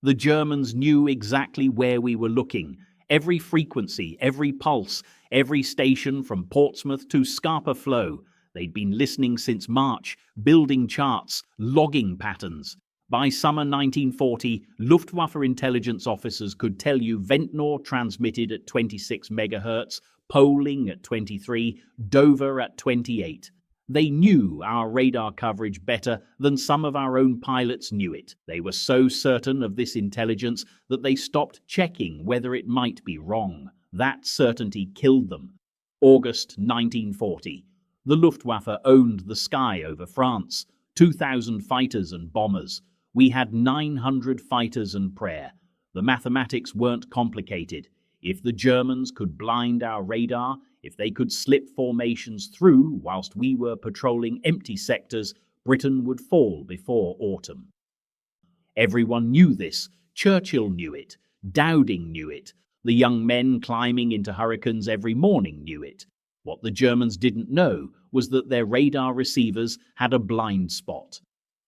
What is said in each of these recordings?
The Germans knew exactly where we were looking. Every frequency, every pulse, every station from Portsmouth to Scapa Flow. They'd been listening since March, building charts, logging patterns. By summer 1940, Luftwaffe intelligence officers could tell you Ventnor transmitted at 26 megahertz, Poling at 23, Dover at 28. They knew our radar coverage better than some of our own pilots knew it. They were so certain of this intelligence that they stopped checking whether it might be wrong. That certainty killed them. August 1940. The Luftwaffe owned the sky over France. 2,000 fighters and bombers. We had 900 fighters and prayer. The mathematics weren't complicated. If the Germans could blind our radar, if they could slip formations through whilst we were patrolling empty sectors, Britain would fall before autumn. Everyone knew this. Churchill knew it. Dowding knew it. The young men climbing into hurricanes every morning knew it. What the Germans didn't know was that their radar receivers had a blind spot.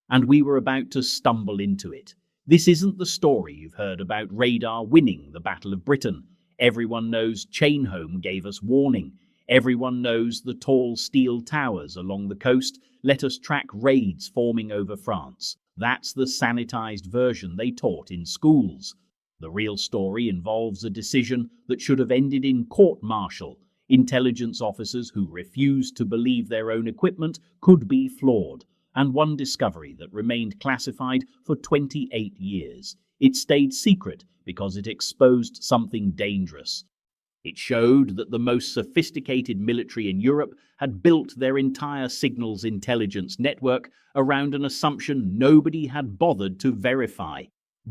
And we were about to stumble into it. This isn't the story you've heard about radar winning the Battle of Britain. Everyone knows Chainholme gave us warning. Everyone knows the tall steel towers along the coast let us track raids forming over France. That's the sanitized version they taught in schools. The real story involves a decision that should have ended in court-martial. Intelligence officers who refused to believe their own equipment could be flawed. And one discovery that remained classified for 28 years. It stayed secret because it exposed something dangerous. It showed that the most sophisticated military in Europe had built their entire signals intelligence network around an assumption nobody had bothered to verify.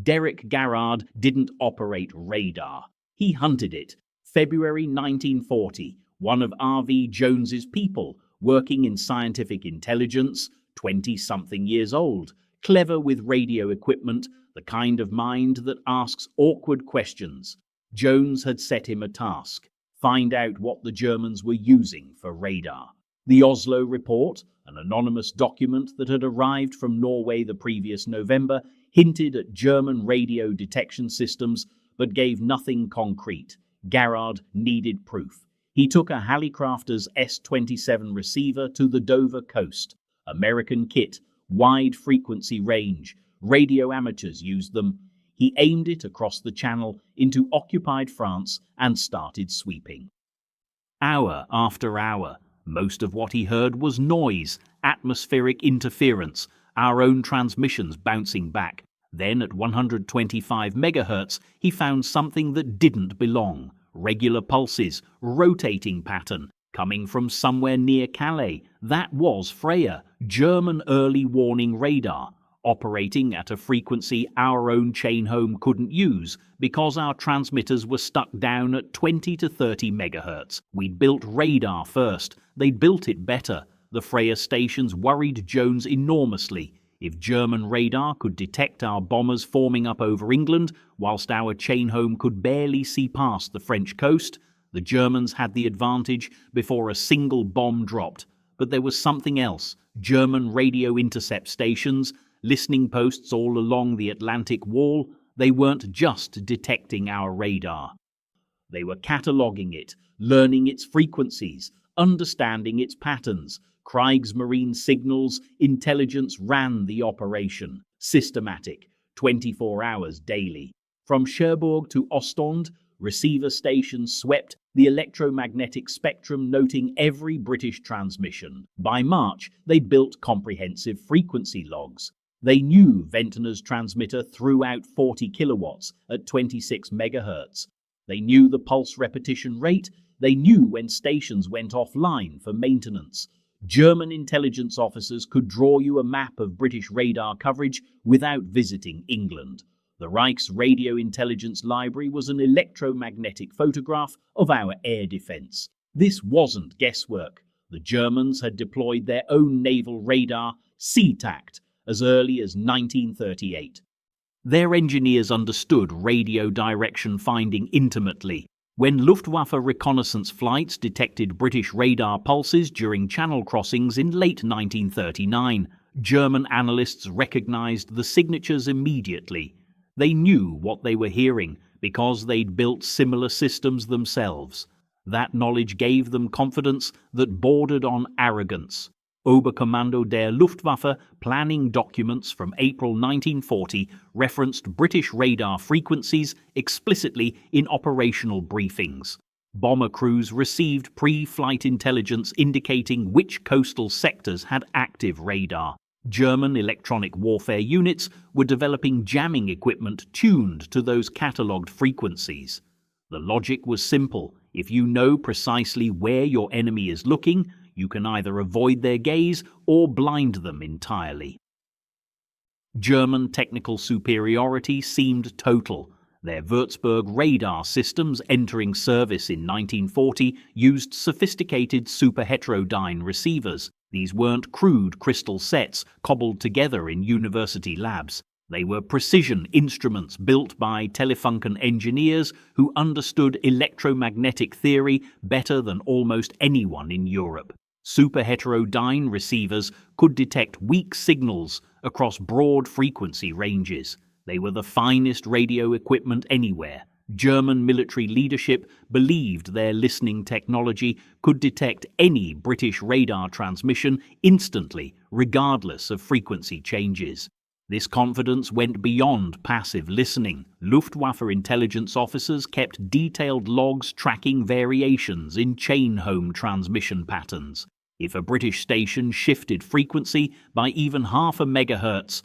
Derek Garrard didn't operate radar. He hunted it. February 1940, one of R.V. Jones's people, working in scientific intelligence, 20-something years old, clever with radio equipment, the kind of mind that asks awkward questions. Jones had set him a task: find out what the Germans were using for radar. The Oslo Report, an anonymous document that had arrived from Norway the previous November, hinted at German radio detection systems, but gave nothing concrete. Garrard needed proof. He took a Hallicrafter's S-27 receiver to the Dover coast. American kit, wide frequency range. Radio amateurs used them. He aimed it across the channel into occupied France and started sweeping. Hour after hour, most of what he heard was noise, atmospheric interference, our own transmissions bouncing back. Then at 125 megahertz, he found something that didn't belong. Regular pulses, rotating pattern, coming from somewhere near Calais. That was Freya, German early warning radar, operating at a frequency our own Chainholme couldn't use because our transmitters were stuck down at 20 to 30 megahertz. We'd built radar first. They'd built it better. The Freya stations worried Jones enormously. If German radar could detect our bombers forming up over England, whilst our Chainholme could barely see past the French coast, the Germans had the advantage before a single bomb dropped. But there was something else. German radio intercept stations, listening posts all along the Atlantic Wall, they weren't just detecting our radar. They were cataloguing it, learning its frequencies, understanding its patterns. Kriegsmarine signals, intelligence ran the operation. Systematic, 24 hours daily. From Cherbourg to Ostend, receiver stations swept the electromagnetic spectrum, noting every British transmission. By March, they'd built comprehensive frequency logs. They knew Ventnor's transmitter threw out 40 kilowatts at 26 megahertz. They knew the pulse repetition rate. They knew when stations went offline for maintenance. German intelligence officers could draw you a map of British radar coverage without visiting England. The Reich's Radio Intelligence Library was an electromagnetic photograph of our air defense. This wasn't guesswork. The Germans had deployed their own naval radar, SeaTact, as early as 1938. Their engineers understood radio direction finding intimately. When Luftwaffe reconnaissance flights detected British radar pulses during channel crossings in late 1939, German analysts recognized the signatures immediately. They knew what they were hearing because they'd built similar systems themselves. That knowledge gave them confidence that bordered on arrogance. Oberkommando der Luftwaffe planning documents from April 1940 referenced British radar frequencies explicitly in operational briefings. Bomber crews received pre-flight intelligence indicating which coastal sectors had active radar. German electronic warfare units were developing jamming equipment tuned to those catalogued frequencies. The logic was simple. If you know precisely where your enemy is looking, you can either avoid their gaze or blind them entirely. German technical superiority seemed total. Their Würzburg radar systems entering service in 1940 used sophisticated superheterodyne receivers. These weren't crude crystal sets cobbled together in university labs. They were precision instruments built by Telefunken engineers who understood electromagnetic theory better than almost anyone in Europe. Superheterodyne receivers could detect weak signals across broad frequency ranges. They were the finest radio equipment anywhere. German military leadership believed their listening technology could detect any British radar transmission instantly, regardless of frequency changes. This confidence went beyond passive listening. Luftwaffe intelligence officers kept detailed logs tracking variations in chain-home transmission patterns. If a British station shifted frequency by even half a megahertz,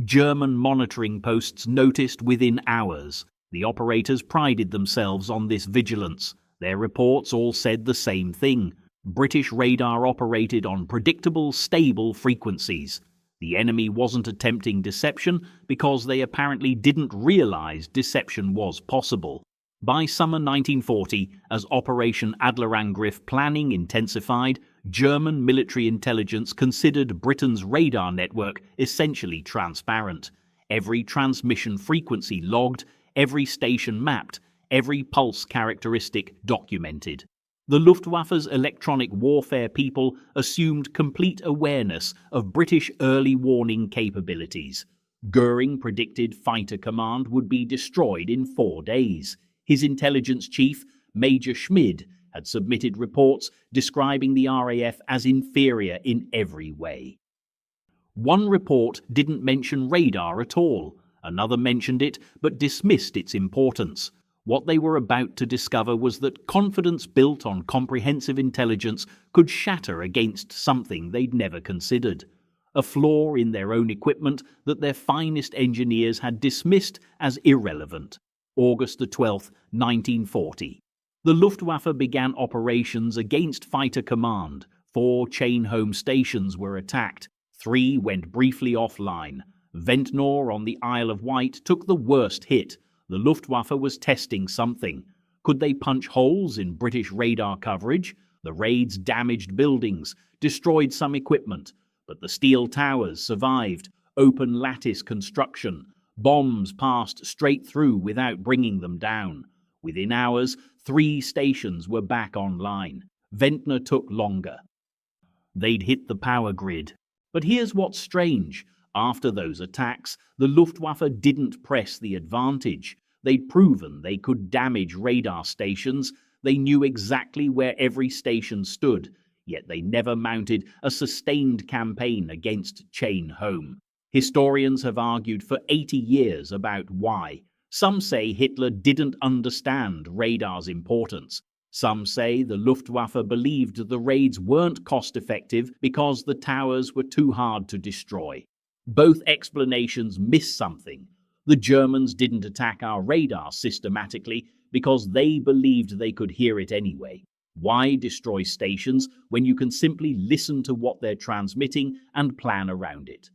German monitoring posts noticed within hours. The operators prided themselves on this vigilance. Their reports all said the same thing. British radar operated on predictable, stable frequencies. The enemy wasn't attempting deception because they apparently didn't realize deception was possible. By summer 1940, as Operation Adlerangriff planning intensified, German military intelligence considered Britain's radar network essentially transparent. Every transmission frequency logged, every station mapped, every pulse characteristic documented. The Luftwaffe's electronic warfare people assumed complete awareness of British early warning capabilities. Goering predicted Fighter Command would be destroyed in 4 days. His intelligence chief, Major Schmid, had submitted reports describing the RAF as inferior in every way. One report didn't mention radar at all. Another mentioned it but dismissed its importance. What they were about to discover was that confidence built on comprehensive intelligence could shatter against something they'd never considered. A flaw in their own equipment that their finest engineers had dismissed as irrelevant. August 12, 1940. The Luftwaffe began operations against Fighter Command. 4 chain-home stations were attacked. 3 went briefly offline. Ventnor on the Isle of Wight took the worst hit. The Luftwaffe was testing something. Could they punch holes in British radar coverage? The raids damaged buildings, destroyed some equipment, but the steel towers survived. Open lattice construction. Bombs passed straight through without bringing them down. Within hours, 3 stations were back online. Ventnor took longer. They'd hit the power grid. But here's what's strange. After those attacks, the Luftwaffe didn't press the advantage. They'd proven they could damage radar stations. They knew exactly where every station stood, yet they never mounted a sustained campaign against chain home. Historians have argued for 80 years about why. Some say Hitler didn't understand radar's importance. Some say the Luftwaffe believed the raids weren't cost-effective because the towers were too hard to destroy. Both explanations miss something. The Germans didn't attack our radar systematically because they believed they could hear it anyway. Why destroy stations when you can simply listen to what they're transmitting and plan around it?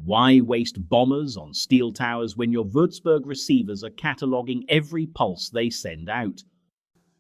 Why waste bombers on steel towers when your Würzburg receivers are cataloguing every pulse they send out?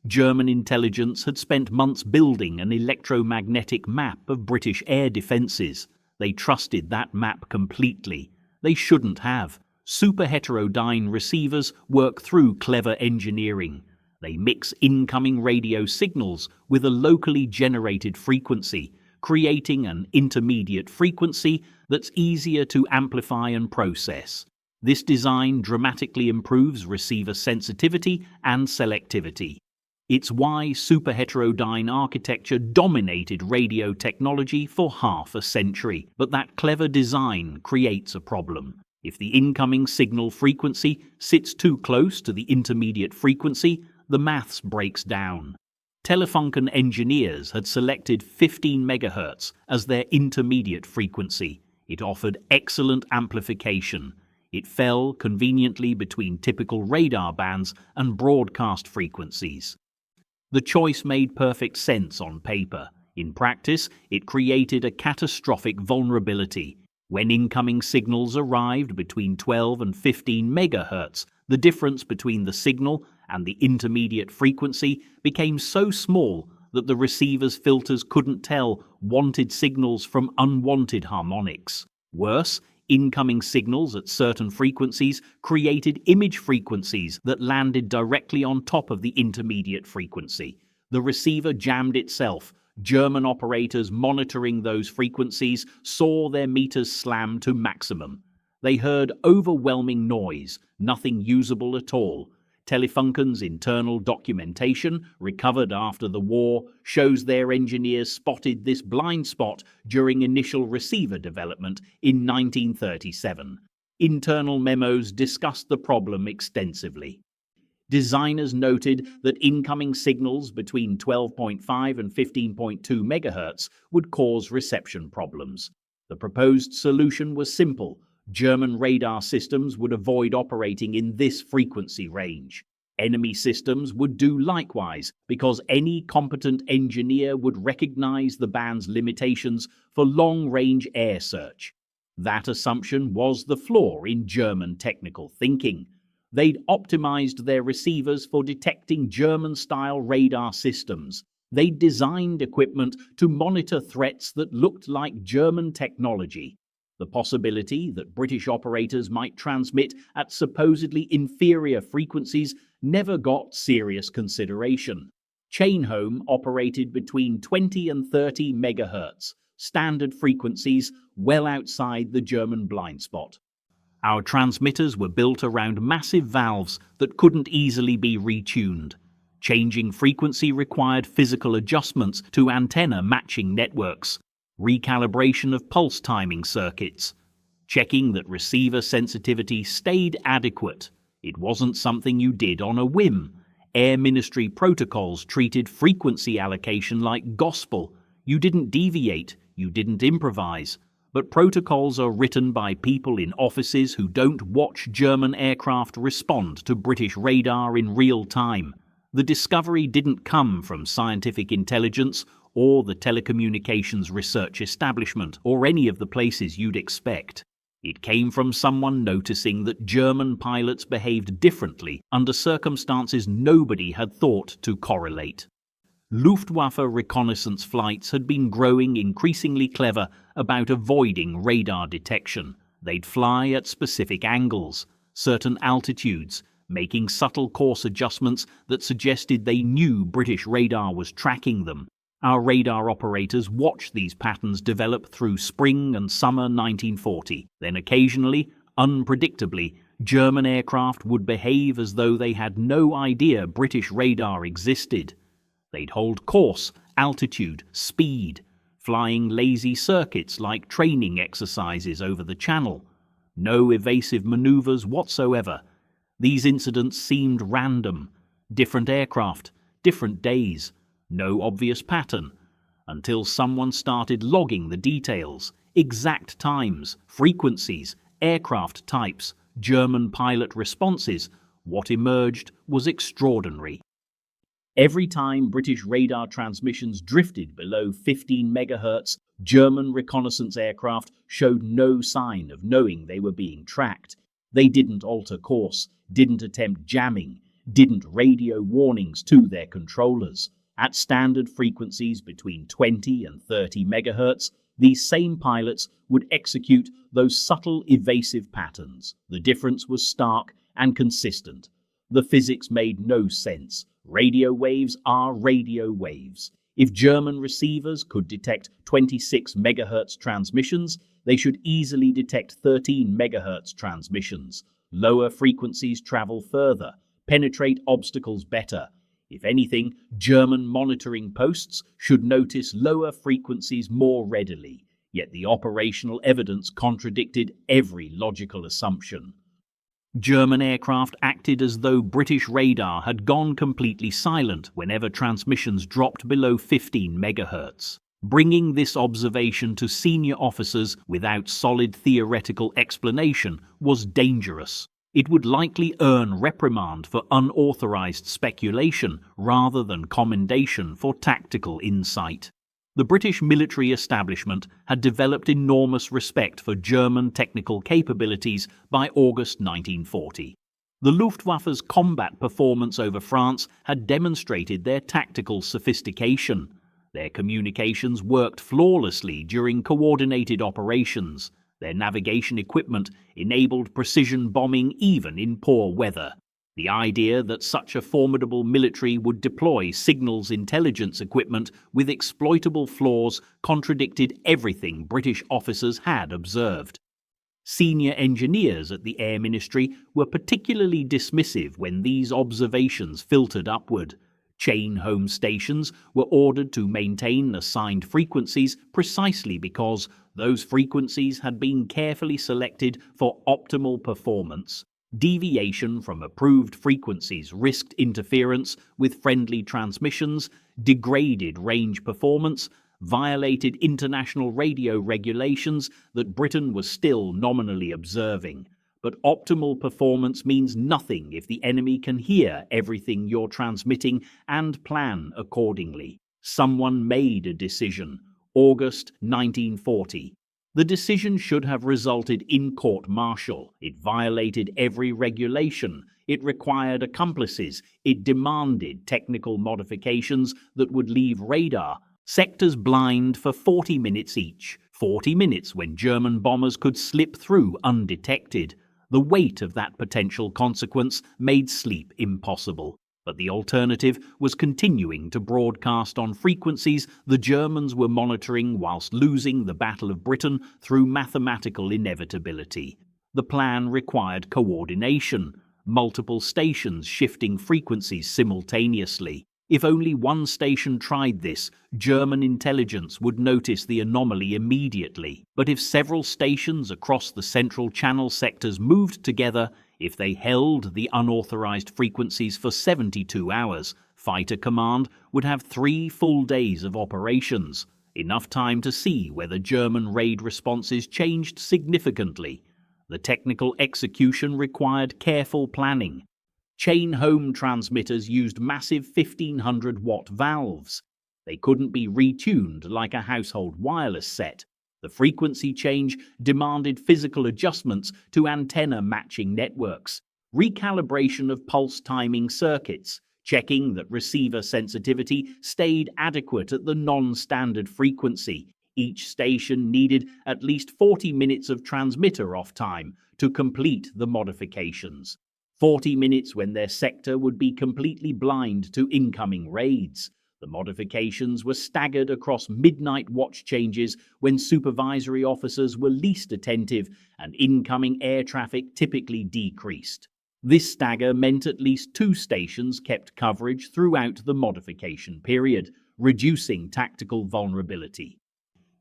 German intelligence had spent months building an electromagnetic map of British air defences. They trusted that map completely. They shouldn't have. Superheterodyne receivers work through clever engineering. They mix incoming radio signals with a locally generated frequency, creating an intermediate frequency that's easier to amplify and process. This design dramatically improves receiver sensitivity and selectivity. It's why superheterodyne architecture dominated radio technology for half a century. But that clever design creates a problem. If the incoming signal frequency sits too close to the intermediate frequency, the maths breaks down. Telefunken engineers had selected 15 MHz as their intermediate frequency. It offered excellent amplification. It fell conveniently between typical radar bands and broadcast frequencies. The choice made perfect sense on paper. In practice, it created a catastrophic vulnerability. When incoming signals arrived between 12 and 15 MHz, the difference between the signal and the intermediate frequency became so small that the receiver's filters couldn't tell wanted signals from unwanted harmonics. Worse, incoming signals at certain frequencies created image frequencies that landed directly on top of the intermediate frequency. The receiver jammed itself. German operators monitoring those frequencies saw their meters slam to maximum. They heard overwhelming noise, nothing usable at all. Telefunken's internal documentation, recovered after the war, shows their engineers spotted this blind spot during initial receiver development in 1937. Internal memos discussed the problem extensively. Designers noted that incoming signals between 12.5 and 15.2 MHz would cause reception problems. The proposed solution was simple. German radar systems would avoid operating in this frequency range. Enemy systems would do likewise, because any competent engineer would recognize the band's limitations for long-range air search. That assumption was the flaw in German technical thinking. They'd optimized their receivers for detecting German-style radar systems. They'd designed equipment to monitor threats that looked like German technology. The possibility that British operators might transmit at supposedly inferior frequencies never got serious consideration. Chainhome operated between 20 and 30 MHz, standard frequencies well outside the German blind spot. Our transmitters were built around massive valves that couldn't easily be retuned. Changing frequency required physical adjustments to antenna matching networks, recalibration of pulse timing circuits, checking that receiver sensitivity stayed adequate. It wasn't something you did on a whim. Air Ministry protocols treated frequency allocation like gospel. You didn't deviate, you didn't improvise. But protocols are written by people in offices who don't watch German aircraft respond to British radar in real time. The discovery didn't come from scientific intelligence or the telecommunications research establishment or any of the places you'd expect. It came from someone noticing that German pilots behaved differently under circumstances nobody had thought to correlate. Luftwaffe reconnaissance flights had been growing increasingly clever about avoiding radar detection. They'd fly at specific angles, certain altitudes, making subtle course adjustments that suggested they knew British radar was tracking them. Our radar operators watched these patterns develop through spring and summer 1940. Then occasionally, unpredictably, German aircraft would behave as though they had no idea British radar existed. They'd hold course, altitude, speed, flying lazy circuits like training exercises over the channel. No evasive maneuvers whatsoever. These incidents seemed random. Different aircraft, different days. No obvious pattern, until someone started logging the details, exact times, frequencies, aircraft types, German pilot responses. What emerged was extraordinary. Every time British radar transmissions drifted below 15 MHz, German reconnaissance aircraft showed no sign of knowing they were being tracked. They didn't alter course, didn't attempt jamming, didn't radio warnings to their controllers. At standard frequencies between 20 and 30 MHz, these same pilots would execute those subtle evasive patterns. The difference was stark and consistent. The physics made no sense. Radio waves are radio waves. If German receivers could detect 26 MHz transmissions, they should easily detect 13 MHz transmissions. Lower frequencies travel further, penetrate obstacles better. If anything, German monitoring posts should notice lower frequencies more readily, yet the operational evidence contradicted every logical assumption. German aircraft acted as though British radar had gone completely silent whenever transmissions dropped below 15 MHz. Bringing this observation to senior officers without solid theoretical explanation was dangerous. It would likely earn reprimand for unauthorized speculation rather than commendation for tactical insight. The British military establishment had developed enormous respect for German technical capabilities by August 1940. The Luftwaffe's combat performance over France had demonstrated their tactical sophistication. Their communications worked flawlessly during coordinated operations. Their navigation equipment enabled precision bombing even in poor weather. The idea that such a formidable military would deploy signals intelligence equipment with exploitable flaws contradicted everything British officers had observed. Senior engineers at the Air Ministry were particularly dismissive when these observations filtered upward. Chain home stations were ordered to maintain assigned frequencies precisely because those frequencies had been carefully selected for optimal performance. Deviation from approved frequencies risked interference with friendly transmissions, degraded range performance, violated international radio regulations that Britain was still nominally observing. But optimal performance means nothing if the enemy can hear everything you're transmitting and plan accordingly. Someone made a decision. August 1940. The decision should have resulted in court-martial. It violated every regulation. It required accomplices. It demanded technical modifications that would leave radar sectors blind for 40 minutes each. 40 minutes when German bombers could slip through undetected. The weight of that potential consequence made sleep impossible. But the alternative was continuing to broadcast on frequencies the Germans were monitoring whilst losing the Battle of Britain through mathematical inevitability. The plan required coordination, multiple stations shifting frequencies simultaneously. If only one station tried this, German intelligence would notice the anomaly immediately. But if several stations across the central channel sectors moved together, if they held the unauthorized frequencies for 72 hours, Fighter Command would have 3 full days of operations, enough time to see whether German raid responses changed significantly. The technical execution required careful planning. Chain home transmitters used massive 1500-watt valves. They couldn't be retuned like a household wireless set. The frequency change demanded physical adjustments to antenna matching networks, recalibration of pulse timing circuits, checking that receiver sensitivity stayed adequate at the non-standard frequency. Each station needed at least 40 minutes of transmitter off time to complete the modifications. 40 minutes when their sector would be completely blind to incoming raids. The modifications were staggered across midnight watch changes when supervisory officers were least attentive and incoming air traffic typically decreased. This stagger meant at least 2 stations kept coverage throughout the modification period, reducing tactical vulnerability.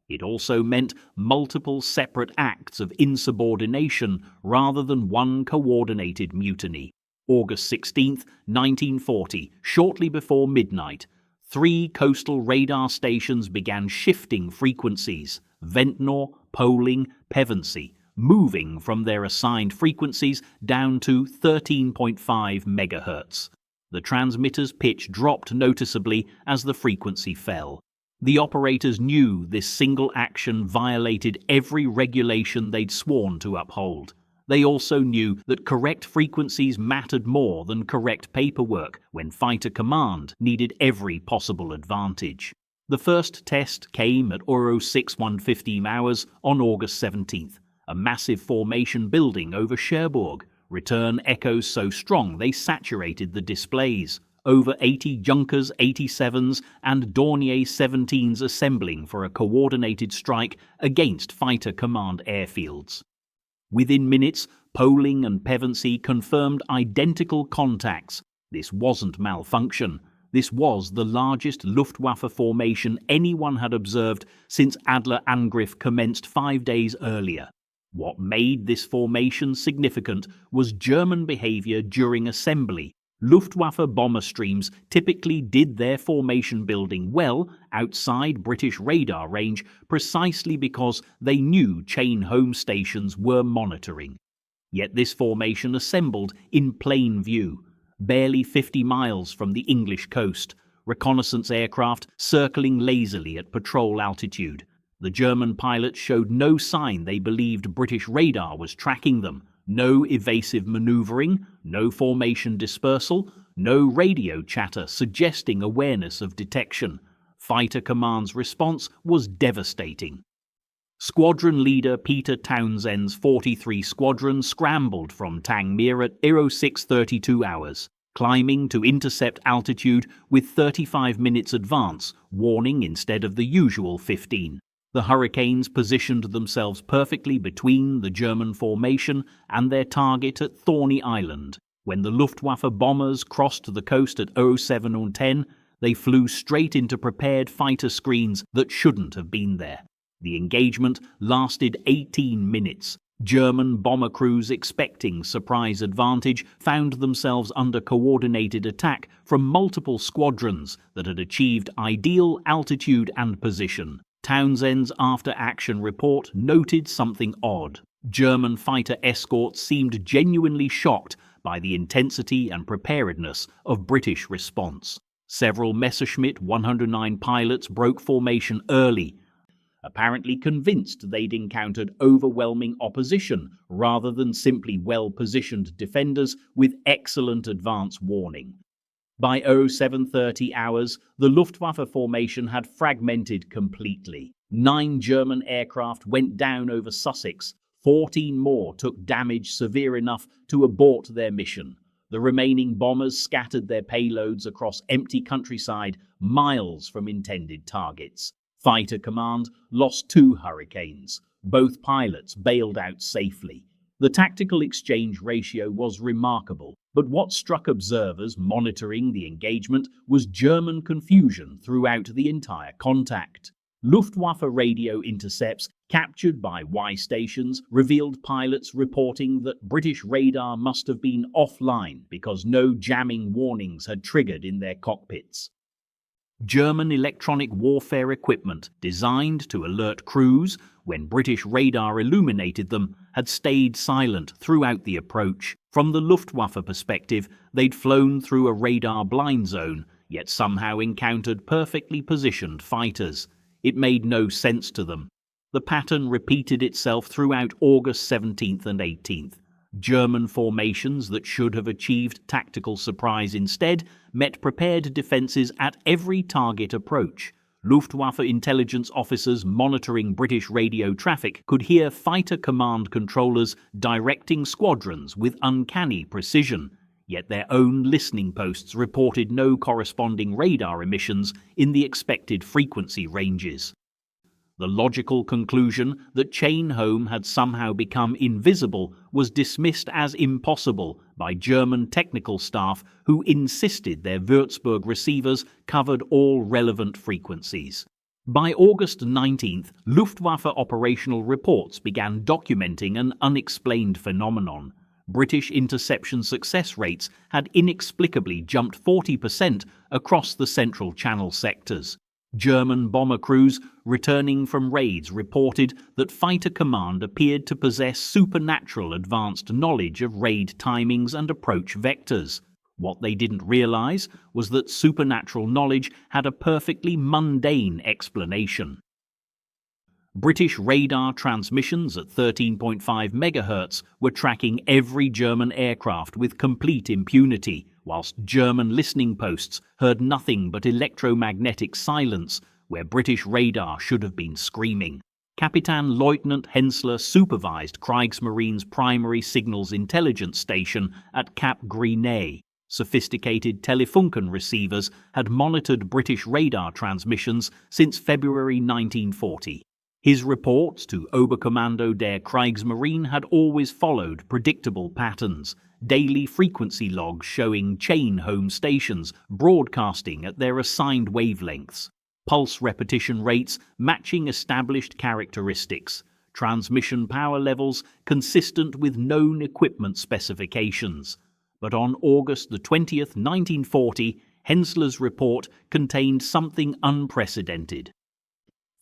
It also meant multiple separate acts of insubordination rather than one coordinated mutiny. August 16, 1940, shortly before midnight, 3 coastal radar stations began shifting frequencies, Ventnor, Poling, Pevensey, moving from their assigned frequencies down to 13.5 MHz. The transmitter's pitch dropped noticeably as the frequency fell. The operators knew this single action violated every regulation they'd sworn to uphold. They also knew that correct frequencies mattered more than correct paperwork when Fighter Command needed every possible advantage. The first test came at 06:15 hours on August 17th, a massive formation building over Cherbourg. Return echoes so strong they saturated the displays. over 80 Junkers 87s and Dornier 17s assembling for a coordinated strike against fighter command airfields. Within minutes, Poling and Pevensey confirmed identical contacts. This wasn't malfunction. This was the largest Luftwaffe formation anyone had observed since Adler Angriff commenced 5 days earlier. What made this formation significant was German behavior during assembly. Luftwaffe bomber streams typically did their formation building well outside British radar range precisely because they knew chain home stations were monitoring. Yet this formation assembled in plain view, barely 50 miles from the English coast, reconnaissance aircraft circling lazily at patrol altitude. The German pilots showed no sign they believed British radar was tracking them. No evasive maneuvering, no formation dispersal, no radio chatter suggesting awareness of detection. Fighter Command's response was devastating. Squadron leader Peter Townsend's 43 Squadron scrambled from Tangmere at 0632 hours, climbing to intercept altitude with 35 minutes advance, warning instead of the usual 15. The Hurricanes positioned themselves perfectly between the German formation and their target at Thorney Island. When the Luftwaffe bombers crossed the coast at 07:10, they flew straight into prepared fighter screens that shouldn't have been there. The engagement lasted 18 minutes. German bomber crews expecting surprise advantage found themselves under coordinated attack from multiple squadrons that had achieved ideal altitude and position. Townsend's after-action report noted something odd. German fighter escorts seemed genuinely shocked by the intensity and preparedness of British response. Several Messerschmitt 109 pilots broke formation early, apparently convinced they'd encountered overwhelming opposition rather than simply well-positioned defenders with excellent advance warning. By 0730 hours, the Luftwaffe formation had fragmented completely. 9 German aircraft went down over Sussex. 14 more took damage severe enough to abort their mission. The remaining bombers scattered their payloads across empty countryside miles from intended targets. Fighter Command lost 2 Hurricanes. Both pilots bailed out safely. The tactical exchange ratio was remarkable, but what struck observers monitoring the engagement was German confusion throughout the entire contact. Luftwaffe radio intercepts captured by Y stations revealed pilots reporting that British radar must have been offline because no jamming warnings had triggered in their cockpits. German electronic warfare equipment designed to alert crews when British radar illuminated them had stayed silent throughout the approach. From the Luftwaffe perspective, they'd flown through a radar blind zone, yet somehow encountered perfectly positioned fighters. It made no sense to them. The pattern repeated itself throughout August 17th and 18th. German formations that should have achieved tactical surprise instead met prepared defences at every target approach. Luftwaffe intelligence officers monitoring British radio traffic could hear fighter command controllers directing squadrons with uncanny precision, yet their own listening posts reported no corresponding radar emissions in the expected frequency ranges. The logical conclusion that chain home had somehow become invisible was dismissed as impossible by German technical staff who insisted their Würzburg receivers covered all relevant frequencies. By August 19th, Luftwaffe operational reports began documenting an unexplained phenomenon. British interception success rates had inexplicably jumped 40% across the Central Channel sectors. German bomber crews returning from raids reported that Fighter Command appeared to possess supernatural advanced knowledge of raid timings and approach vectors. What they didn't realize was that supernatural knowledge had a perfectly mundane explanation. British radar transmissions at 13.5 MHz were tracking every German aircraft with complete impunity, whilst German listening posts heard nothing but electromagnetic silence where British radar should have been screaming. Captain Lieutenant Hensler supervised Kriegsmarine's primary signals intelligence station at Cap Gris-Nez. Sophisticated Telefunken receivers had monitored British radar transmissions since February 1940. His reports to Oberkommando der Kriegsmarine had always followed predictable patterns, daily frequency logs showing chain home stations broadcasting at their assigned wavelengths, pulse repetition rates matching established characteristics, transmission power levels consistent with known equipment specifications. But on August the 20th, 1940, Hensler's report contained something unprecedented.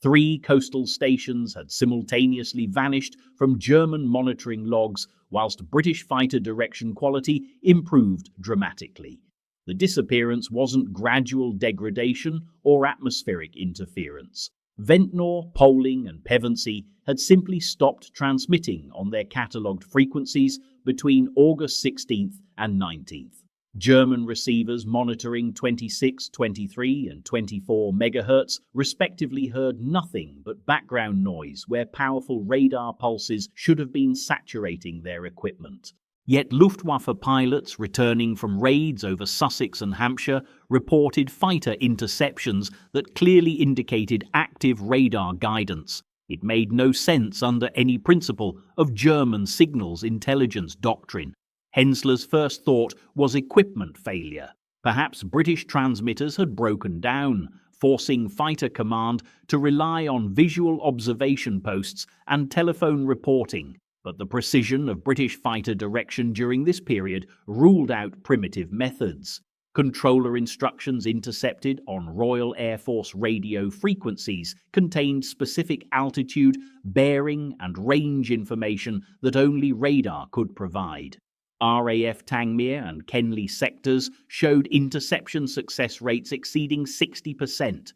3 coastal stations had simultaneously vanished from German monitoring logs, whilst British fighter direction quality improved dramatically. The disappearance wasn't gradual degradation or atmospheric interference. Ventnor, Poling and Pevensey had simply stopped transmitting on their catalogued frequencies between August 16th and 19th. German receivers monitoring 26, 23 and 24 MHz respectively heard nothing but background noise where powerful radar pulses should have been saturating their equipment. Yet Luftwaffe pilots returning from raids over Sussex and Hampshire reported fighter interceptions that clearly indicated active radar guidance. It made no sense under any principle of German signals intelligence doctrine. Hensler's first thought was equipment failure. Perhaps British transmitters had broken down, forcing fighter command to rely on visual observation posts and telephone reporting. But the precision of British fighter direction during this period ruled out primitive methods. Controller instructions intercepted on Royal Air Force radio frequencies contained specific altitude, bearing and range information that only radar could provide. RAF Tangmere and Kenley sectors showed interception success rates exceeding 60%.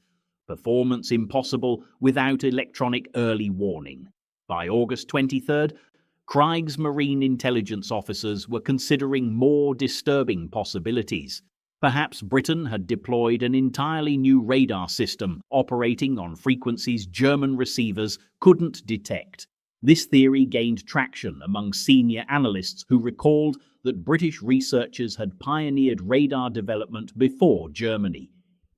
Performance impossible without electronic early warning. By August 23rd, Kriegsmarine intelligence officers were considering more disturbing possibilities. Perhaps Britain had deployed an entirely new radar system operating on frequencies German receivers couldn't detect. This theory gained traction among senior analysts who recalled that British researchers had pioneered radar development before Germany.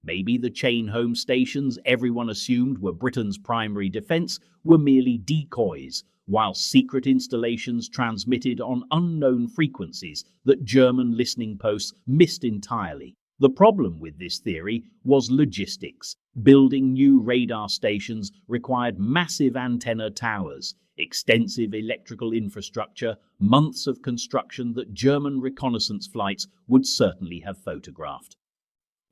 Maybe the chain home stations everyone assumed were Britain's primary defence were merely decoys, while secret installations transmitted on unknown frequencies that German listening posts missed entirely. The problem with this theory was logistics. Building new radar stations required massive antenna towers, extensive electrical infrastructure, months of construction that German reconnaissance flights would certainly have photographed.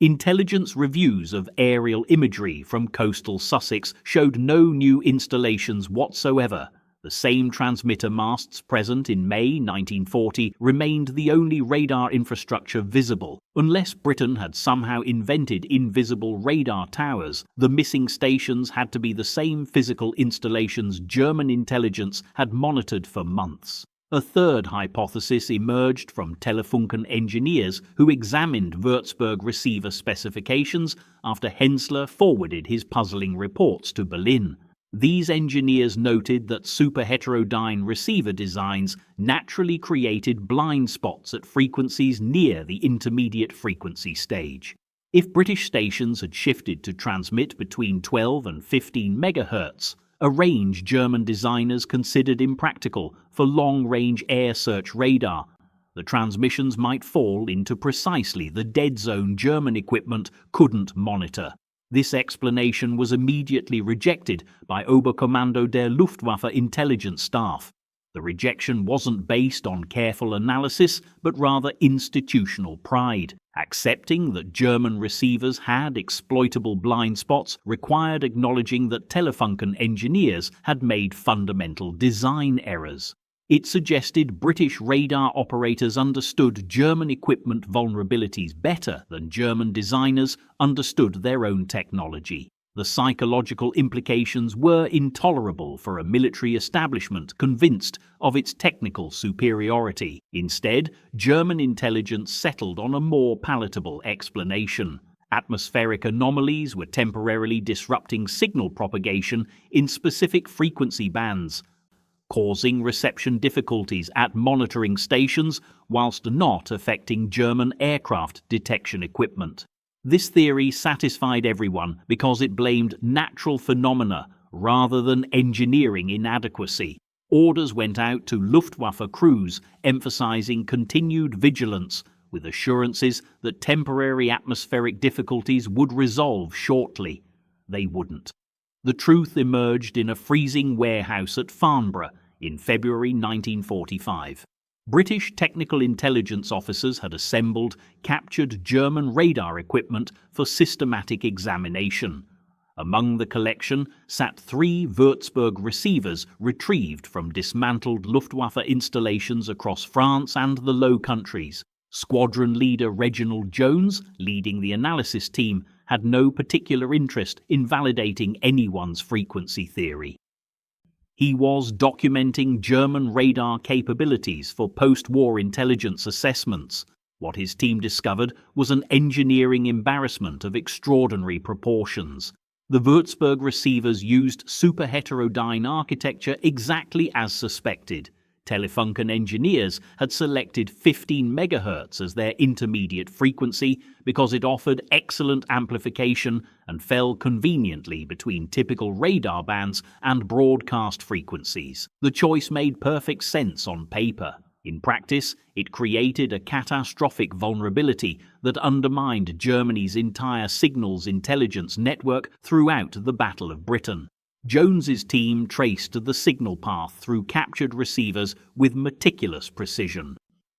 Intelligence reviews of aerial imagery from coastal Sussex showed no new installations whatsoever. The same transmitter masts present in May 1940 remained the only radar infrastructure visible. Unless Britain had somehow invented invisible radar towers, the missing stations had to be the same physical installations German intelligence had monitored for months. A third hypothesis emerged from Telefunken engineers who examined Würzburg receiver specifications after Hensler forwarded his puzzling reports to Berlin. These engineers noted that superheterodyne receiver designs naturally created blind spots at frequencies near the intermediate frequency stage. If British stations had shifted to transmit between 12 and 15 MHz, a range German designers considered impractical for long-range air search radar, the transmissions might fall into precisely the dead zone German equipment couldn't monitor. This explanation was immediately rejected by Oberkommando der Luftwaffe intelligence staff. The rejection wasn't based on careful analysis, but rather institutional pride. Accepting that German receivers had exploitable blind spots required acknowledging that Telefunken engineers had made fundamental design errors. It suggested British radar operators understood German equipment vulnerabilities better than German designers understood their own technology. The psychological implications were intolerable for a military establishment convinced of its technical superiority. Instead, German intelligence settled on a more palatable explanation. Atmospheric anomalies were temporarily disrupting signal propagation in specific frequency bands. causing reception difficulties at monitoring stations whilst not affecting German aircraft detection equipment. This theory satisfied everyone because it blamed natural phenomena rather than engineering inadequacy. Orders went out to Luftwaffe crews emphasizing continued vigilance, with assurances that temporary atmospheric difficulties would resolve shortly. They wouldn't. The truth emerged in a freezing warehouse at Farnborough in February 1945. British technical intelligence officers had assembled captured German radar equipment for systematic examination. Among the collection sat 3 Würzburg receivers retrieved from dismantled Luftwaffe installations across France and the Low Countries. Squadron leader Reginald Jones, leading the analysis team, had no particular interest in validating anyone's frequency theory. He was documenting German radar capabilities for post-war intelligence assessments. What his team discovered was an engineering embarrassment of extraordinary proportions. The Würzburg receivers used superheterodyne architecture exactly as suspected. Telefunken engineers had selected 15 MHz as their intermediate frequency because it offered excellent amplification and fell conveniently between typical radar bands and broadcast frequencies. The choice made perfect sense on paper. In practice, it created a catastrophic vulnerability that undermined Germany's entire signals intelligence network throughout the Battle of Britain. Jones's team traced the signal path through captured receivers with meticulous precision.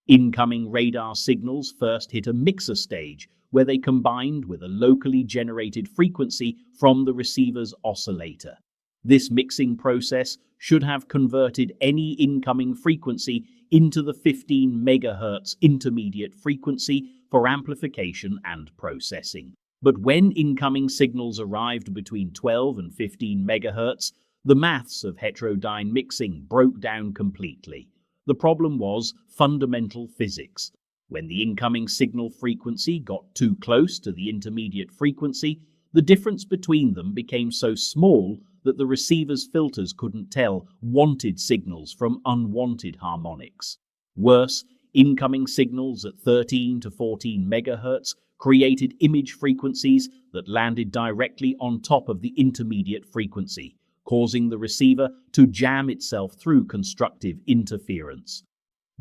Incoming radar signals first hit a mixer stage, where they combined with a locally generated frequency from the receiver's oscillator. This mixing process should have converted any incoming frequency into the 15 MHz intermediate frequency for amplification and processing. But when incoming signals arrived between 12 and 15 MHz, the maths of heterodyne mixing broke down completely. The problem was fundamental physics. When the incoming signal frequency got too close to the intermediate frequency, the difference between them became so small that the receiver's filters couldn't tell wanted signals from unwanted harmonics. Worse, incoming signals at 13 to 14 MHz created image frequencies that landed directly on top of the intermediate frequency, causing the receiver to jam itself through constructive interference.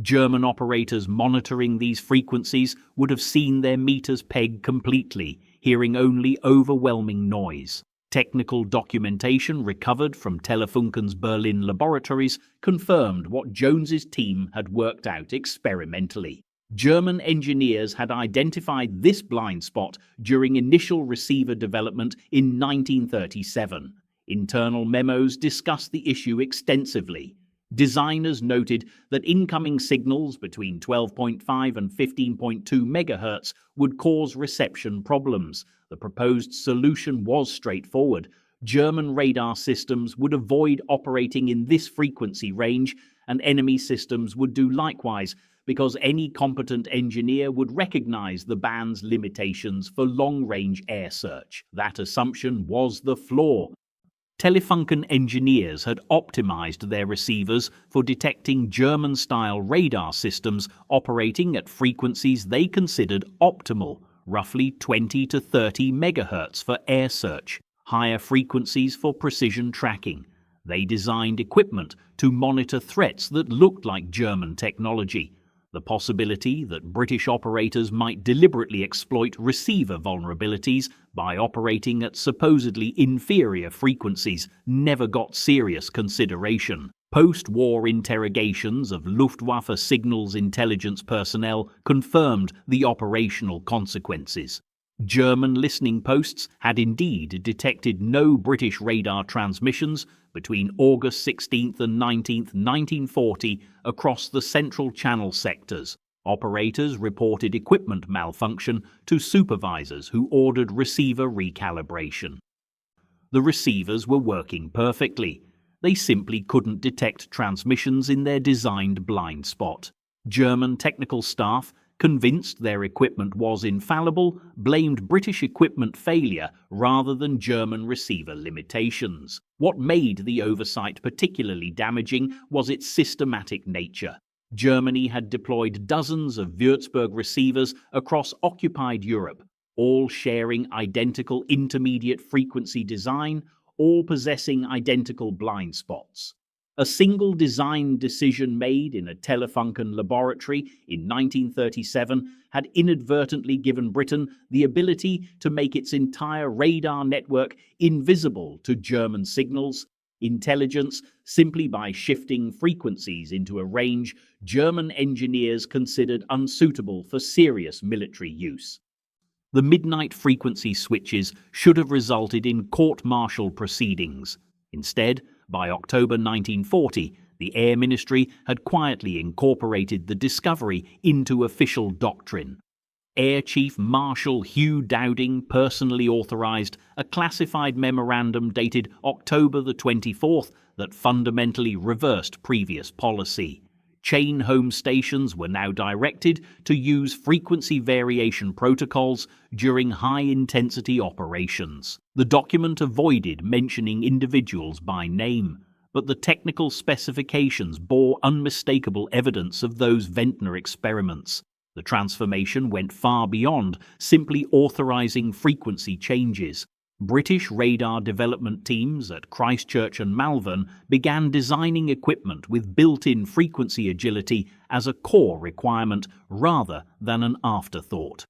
German operators monitoring these frequencies would have seen their meters peg completely, hearing only overwhelming noise. Technical documentation recovered from Telefunken's Berlin laboratories confirmed what Jones's team had worked out experimentally. German engineers had identified this blind spot during initial receiver development in 1937. Internal memos discussed the issue extensively. Designers noted that incoming signals between 12.5 and 15.2 MHz would cause reception problems. The proposed solution was straightforward. German radar systems would avoid operating in this frequency range, and enemy systems would do likewise, because any competent engineer would recognize the band's limitations for long-range air search. That assumption was the flaw. Telefunken engineers had optimized their receivers for detecting German-style radar systems operating at frequencies they considered optimal, roughly 20 to 30 MHz for air search, higher frequencies for precision tracking. They designed equipment to monitor threats that looked like German technology. The possibility that British operators might deliberately exploit receiver vulnerabilities by operating at supposedly inferior frequencies never got serious consideration. Post-war interrogations of Luftwaffe signals intelligence personnel confirmed the operational consequences. German listening posts had indeed detected no British radar transmissions between August 16th and 19th, 1940 across the Central Channel sectors. Operators reported equipment malfunction to supervisors who ordered receiver recalibration. The receivers were working perfectly. They simply couldn't detect transmissions in their designed blind spot. German technical staff convinced their equipment was infallible, blamed British equipment failure rather than German receiver limitations. What made the oversight particularly damaging was its systematic nature. Germany had deployed dozens of Würzburg receivers across occupied Europe, all sharing identical intermediate frequency design, all possessing identical blind spots. A single design decision made in a Telefunken laboratory in 1937 had inadvertently given Britain the ability to make its entire radar network invisible to German signals intelligence simply by shifting frequencies into a range German engineers considered unsuitable for serious military use. The midnight frequency switches should have resulted in court-martial proceedings. Instead, by October 1940, the Air Ministry had quietly incorporated the discovery into official doctrine. Air Chief Marshal Hugh Dowding personally authorized a classified memorandum dated October the 24th that fundamentally reversed previous policy. Chain home stations were now directed to use frequency variation protocols during high-intensity operations. The document avoided mentioning individuals by name, but the technical specifications bore unmistakable evidence of those Ventnor experiments. The transformation went far beyond simply authorizing frequency changes. British radar development teams at Christchurch and Malvern began designing equipment with built-in frequency agility as a core requirement rather than an afterthought.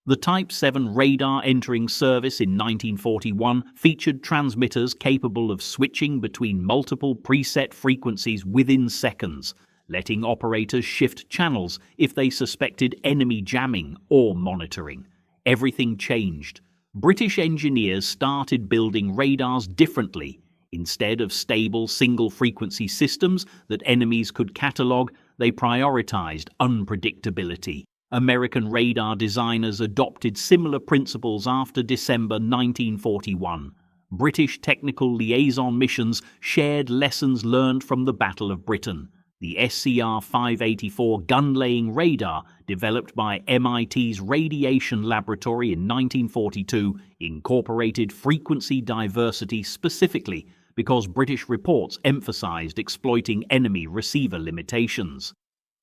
The Type 7 radar entering service in 1941 featured transmitters capable of switching between multiple preset frequencies within seconds, letting operators shift channels if they suspected enemy jamming or monitoring. Everything changed. British engineers started building radars differently. Instead of stable single-frequency systems that enemies could catalogue, they prioritized unpredictability. American radar designers adopted similar principles after December 1941. British technical liaison missions shared lessons learned from the Battle of Britain. The SCR-584 gun-laying radar, developed by MIT's Radiation Laboratory in 1942, incorporated frequency diversity specifically because British reports emphasized exploiting enemy receiver limitations.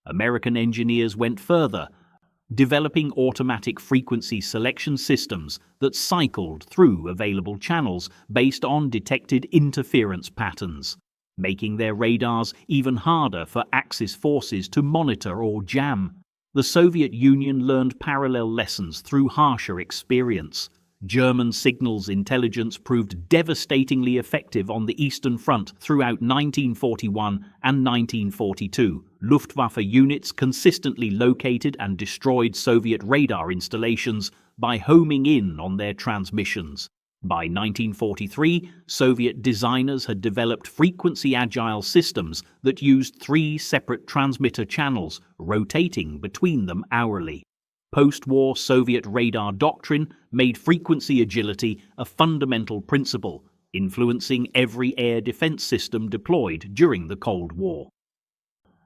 American engineers went further, developing automatic frequency selection systems that cycled through available channels based on detected interference patterns, making their radars even harder for Axis forces to monitor or jam. The Soviet Union learned parallel lessons through harsher experience. German signals intelligence proved devastatingly effective on the Eastern Front throughout 1941 and 1942. Luftwaffe units consistently located and destroyed Soviet radar installations by homing in on their transmissions. By 1943, Soviet designers had developed frequency-agile systems that used 3 separate transmitter channels, rotating between them hourly. Post-war Soviet radar doctrine made frequency agility a fundamental principle, influencing every air defense system deployed during the Cold War.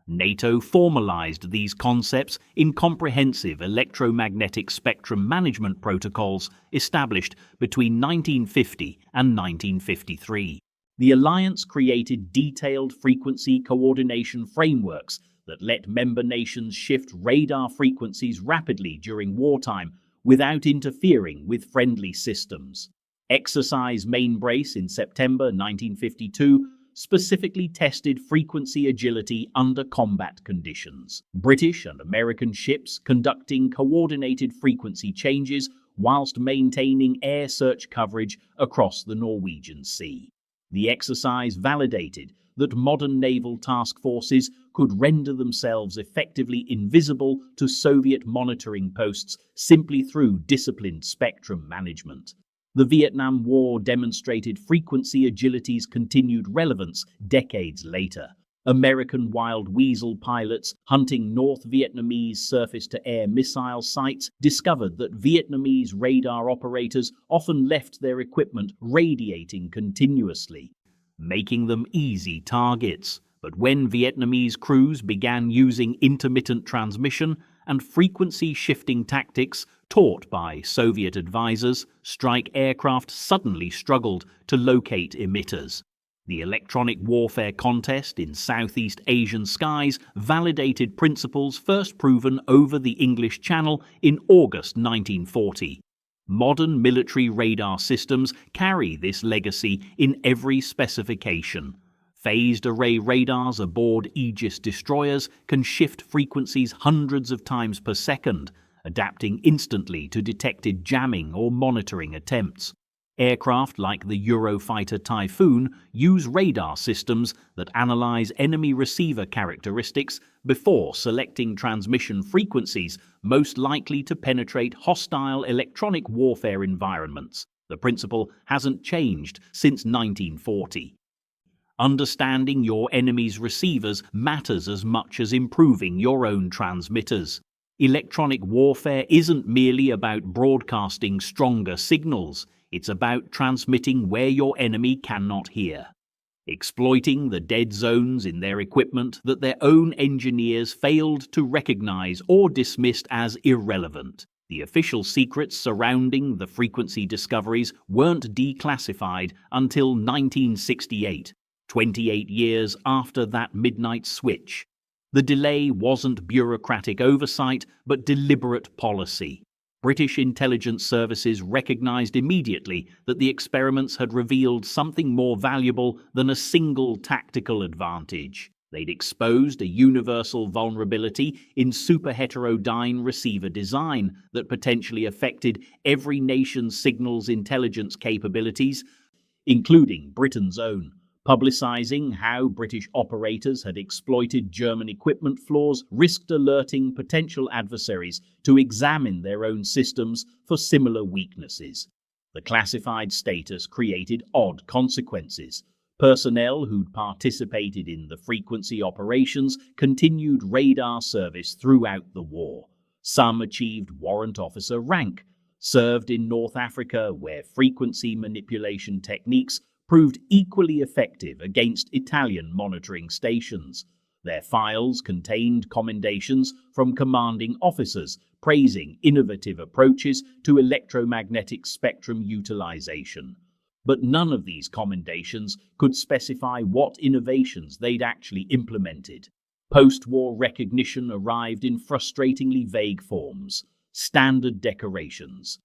NATO formalized these concepts in comprehensive electromagnetic spectrum management protocols established between 1950 and 1953. The alliance created detailed frequency coordination frameworks that let member nations shift radar frequencies rapidly during wartime without interfering with friendly systems. Exercise Mainbrace in September 1952 specifically tested frequency agility under combat conditions. British and American ships conducting coordinated frequency changes whilst maintaining air search coverage across the Norwegian Sea. The exercise validated that modern naval task forces could render themselves effectively invisible to Soviet monitoring posts simply through disciplined spectrum management. The Vietnam War demonstrated frequency agility's continued relevance decades later. American Wild Weasel pilots hunting North Vietnamese surface-to-air missile sites discovered that Vietnamese radar operators often left their equipment radiating continuously, making them easy targets. But when Vietnamese crews began using intermittent transmission, and frequency-shifting tactics taught by Soviet advisors, strike aircraft suddenly struggled to locate emitters. The electronic warfare contest in Southeast Asian skies validated principles first proven over the English Channel in August 1940. Modern military radar systems carry this legacy in every specification. Phased array radars aboard Aegis destroyers can shift frequencies hundreds of times per second, adapting instantly to detected jamming or monitoring attempts. Aircraft like the Eurofighter Typhoon use radar systems that analyze enemy receiver characteristics before selecting transmission frequencies most likely to penetrate hostile electronic warfare environments. The principle hasn't changed since 1940. Understanding your enemy's receivers matters as much as improving your own transmitters. Electronic warfare isn't merely about broadcasting stronger signals. It's about transmitting where your enemy cannot hear. Exploiting the dead zones in their equipment that their own engineers failed to recognize or dismissed as irrelevant. The official secrets surrounding the frequency discoveries weren't declassified until 1968, 28 years after that midnight switch. The delay wasn't bureaucratic oversight, but deliberate policy. British intelligence services recognized immediately that the experiments had revealed something more valuable than a single tactical advantage. They'd exposed a universal vulnerability in superheterodyne receiver design that potentially affected every nation's signals intelligence capabilities, including Britain's own. Publicising how British operators had exploited German equipment flaws risked alerting potential adversaries to examine their own systems for similar weaknesses. The classified status created odd consequences. Personnel who'd participated in the frequency operations continued radar service throughout the war. Some achieved warrant officer rank, served in North Africa where frequency manipulation techniques proved equally effective against Italian monitoring stations. Their files contained commendations from commanding officers praising innovative approaches to electromagnetic spectrum utilization. But none of these commendations could specify what innovations they'd actually implemented. Post-war recognition arrived in frustratingly vague forms: standard decorations.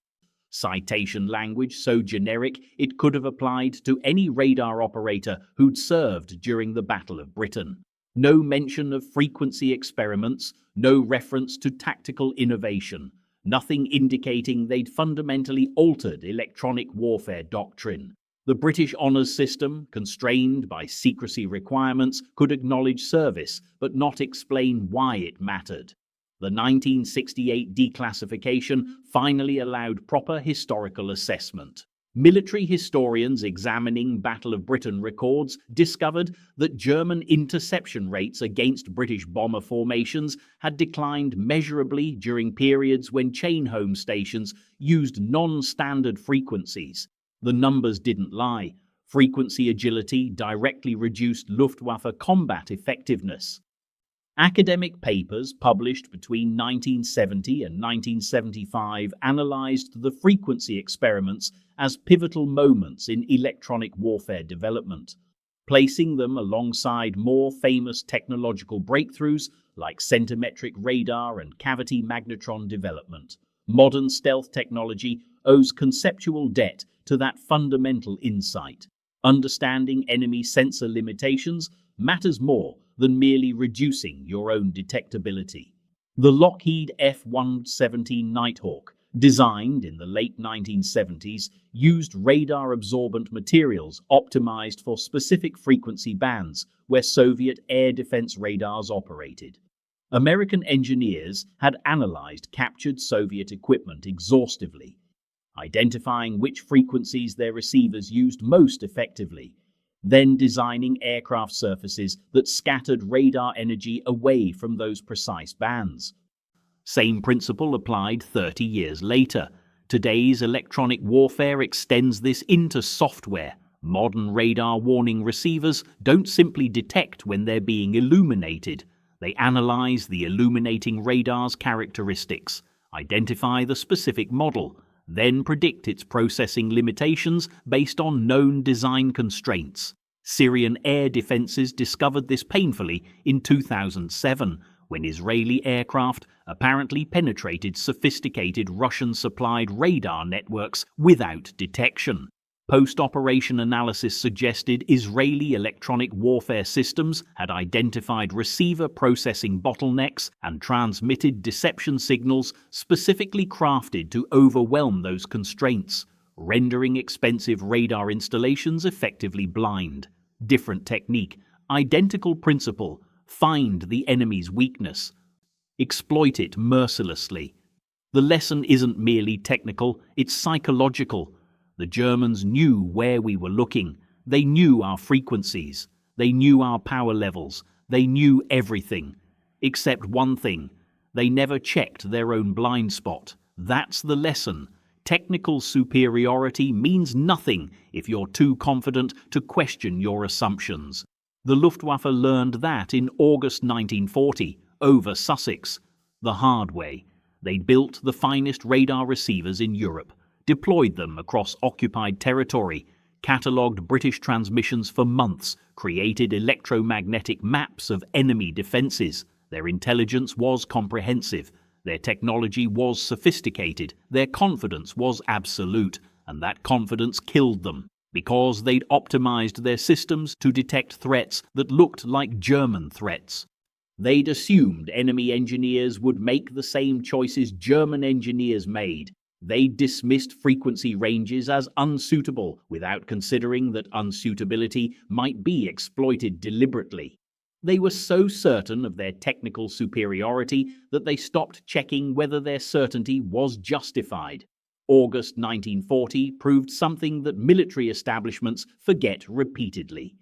Citation language so generic it could have applied to any radar operator who'd served during the Battle of Britain. No mention of frequency experiments, no reference to tactical innovation, nothing indicating they'd fundamentally altered electronic warfare doctrine. The British honours system, constrained by secrecy requirements, could acknowledge service but not explain why it mattered. The 1968 declassification finally allowed proper historical assessment. Military historians examining Battle of Britain records discovered that German interception rates against British bomber formations had declined measurably during periods when chain home stations used non-standard frequencies. The numbers didn't lie. Frequency agility directly reduced Luftwaffe combat effectiveness. Academic papers published between 1970 and 1975 analysed the frequency experiments as pivotal moments in electronic warfare development, placing them alongside more famous technological breakthroughs like centimetric radar and cavity magnetron development. Modern stealth technology owes conceptual debt to that fundamental insight. Understanding enemy sensor limitations matters more than merely reducing your own detectability. The Lockheed F-117 Nighthawk, designed in the late 1970s, used radar-absorbent materials optimized for specific frequency bands where Soviet air defense radars operated. American engineers had analyzed captured Soviet equipment exhaustively, identifying which frequencies their receivers used most effectively, then designing aircraft surfaces that scattered radar energy away from those precise bands. Same principle applied 30 years later. Today's electronic warfare extends this into software. Modern radar warning receivers don't simply detect when they're being illuminated. They analyze the illuminating radar's characteristics, identify the specific model, then predict its processing limitations based on known design constraints. Syrian air defenses discovered this painfully in 2007, when Israeli aircraft apparently penetrated sophisticated Russian-supplied radar networks without detection. Post-operation analysis suggested Israeli electronic warfare systems had identified receiver processing bottlenecks and transmitted deception signals specifically crafted to overwhelm those constraints, rendering expensive radar installations effectively blind. Different technique, identical principle: find the enemy's weakness, exploit it mercilessly. The lesson isn't merely technical, it's psychological. The Germans knew where we were looking. They knew our frequencies. They knew our power levels. They knew everything. Except one thing: they never checked their own blind spot. That's the lesson. Technical superiority means nothing if you're too confident to question your assumptions. The Luftwaffe learned that in August 1940, over Sussex. The hard way. They'd built the finest radar receivers in Europe, deployed them across occupied territory, catalogued British transmissions for months, created electromagnetic maps of enemy defences. Their intelligence was comprehensive, their technology was sophisticated, their confidence was absolute, and that confidence killed them, because they'd optimized their systems to detect threats that looked like German threats. They'd assumed enemy engineers would make the same choices German engineers made. They dismissed frequency ranges as unsuitable without considering that unsuitability might be exploited deliberately. They were so certain of their technical superiority that they stopped checking whether their certainty was justified. August 1940 proved something that military establishments forget repeatedly.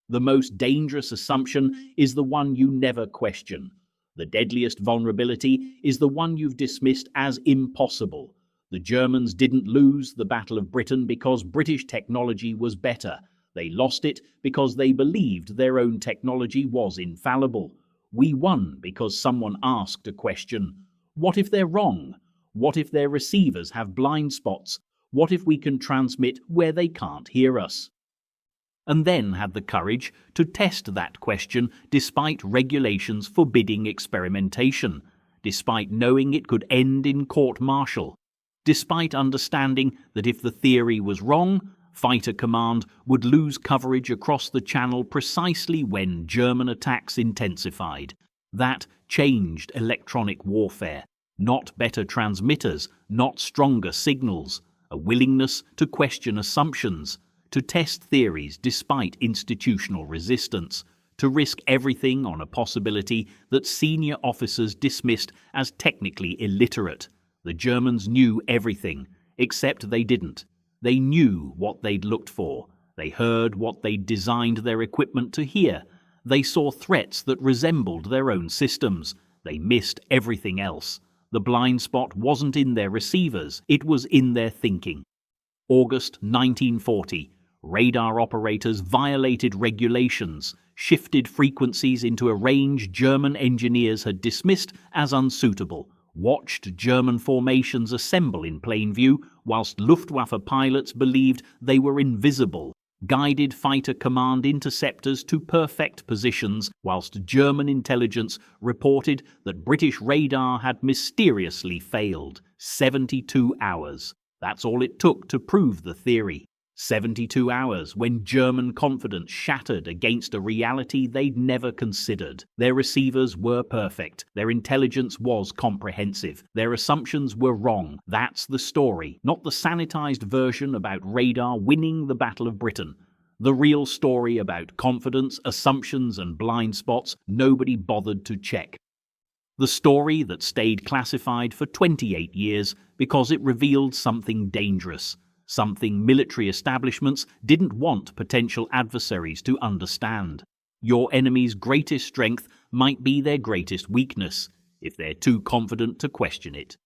The most dangerous assumption is the one you never question. The deadliest vulnerability is the one you've dismissed as impossible. The Germans didn't lose the Battle of Britain because British technology was better. They lost it because they believed their own technology was infallible. We won because someone asked a question. What if they're wrong? What if their receivers have blind spots? What if we can transmit where they can't hear us? And then had the courage to test that question despite regulations forbidding experimentation, despite knowing it could end in court-martial, despite understanding that if the theory was wrong, Fighter Command would lose coverage across the Channel precisely when German attacks intensified. That changed electronic warfare. Not better transmitters, not stronger signals, a willingness to question assumptions, to test theories despite institutional resistance, to risk everything on a possibility that senior officers dismissed as technically illiterate. The Germans knew everything, except they didn't. They knew what they'd looked for. They heard what they'd designed their equipment to hear. They saw threats that resembled their own systems. They missed everything else. The blind spot wasn't in their receivers, it was in their thinking. August 1940. Radar operators violated regulations, shifted frequencies into a range German engineers had dismissed as unsuitable, watched German formations assemble in plain view whilst Luftwaffe pilots believed they were invisible, guided Fighter Command interceptors to perfect positions whilst German intelligence reported that British radar had mysteriously failed. 72 hours. That's all it took to prove the theory. 72 hours when German confidence shattered against a reality they'd never considered. Their receivers were perfect. Their intelligence was comprehensive. Their assumptions were wrong. That's the story, not the sanitized version about radar winning the Battle of Britain. The real story about confidence, assumptions, and blind spots nobody bothered to check. The story that stayed classified for 28 years because it revealed something dangerous. Something military establishments didn't want potential adversaries to understand. Your enemy's greatest strength might be their greatest weakness, if they're too confident to question it.